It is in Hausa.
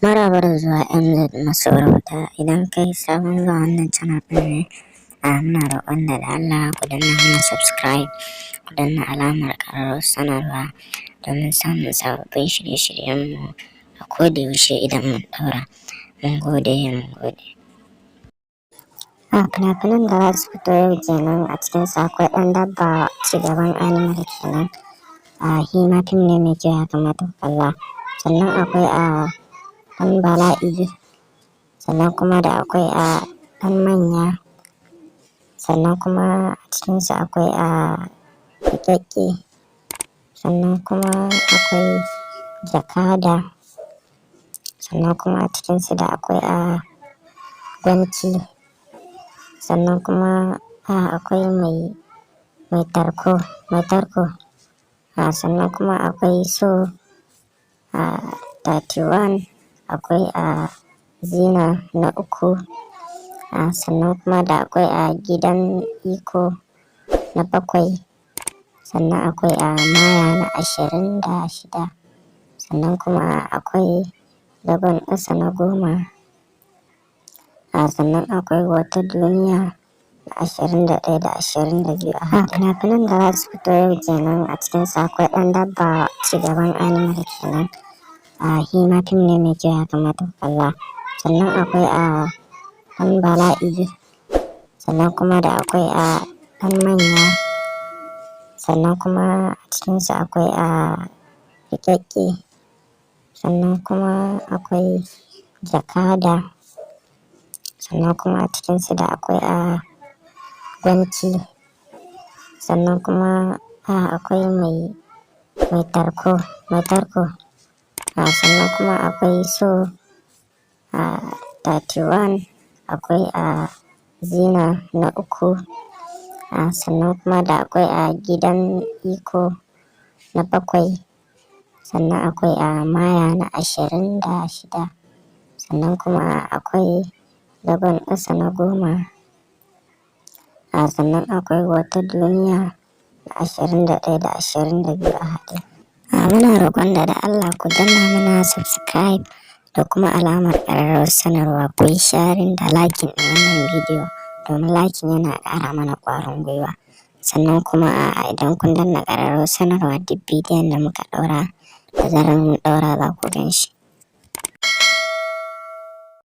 Maraba da zuwa MZ Masarauta. Idan kai sabon zuwa wannan channel ɗin ne, muna roƙon da Allah ku danna mana subscribe, ku danna alamar ƙararrawar sanarwa domin samun sababbin shirye-shiryenmu a koda yaushe idan mun ɗaura. Mun gode, mun gode. Fina-finan da za su fito yau kenan, a cikinsu akwai ɗan dabba cigaban animal kenan. Hima fim ne mai kyau, ya kamata ku kalla. Sannan akwai ɗan bala'i, sannan kuma da akwai ɗan manya, sannan kuma a cikinsu akwai riƙaƙƙe, sannan kuma akwai jakada, sannan kuma a cikinsu da akwai gwanci, sannan kuma akwai mai tarko, sannan kuma akwai so 31, akwai zina na 3, sannan kuma da akwai gidan iko na 7, sannan akwai maya na 26, sannan kuma akwai zagon ƙasa na 10, sannan akwai wata duniya na 21 da 22. Fina-finan da za su fito yau kenan, a cikinsu akwai ɗan dabba cigaban animal kenan. Hima fim ne mai kyau, ya kamata ku kalla. Sannan akwai ɗan bala'i, sannan kuma da akwai ɗan manya, sannan kuma a cikinsu akwai riƙaƙƙe, sannan kuma akwai jakada, sannan kuma a cikinsu da akwai gwanci, sannan kuma akwai mai tarko, sannan kuma akwai so 31, akwai zina na 3, sannan kuma da akwai gidan iko na 7, sannan akwai maya na 26, sannan kuma akwai zagon ƙasa na 10, sannan akwai wata duniya na 21 da 22 a haɗe. Muna roƙon da Allah ku danna mana subscribe da kuma alamar ƙararrawar sanarwa, ku yi sharing da liking ɗin wannan bidiyo domin liking yana ƙara mana ƙwarin gwiwa. Sannan kuma idan kun danna ƙararrawar sanarwa, duk bidiyon da muka ɗaura da zarar mun ɗaura za ku gan shi.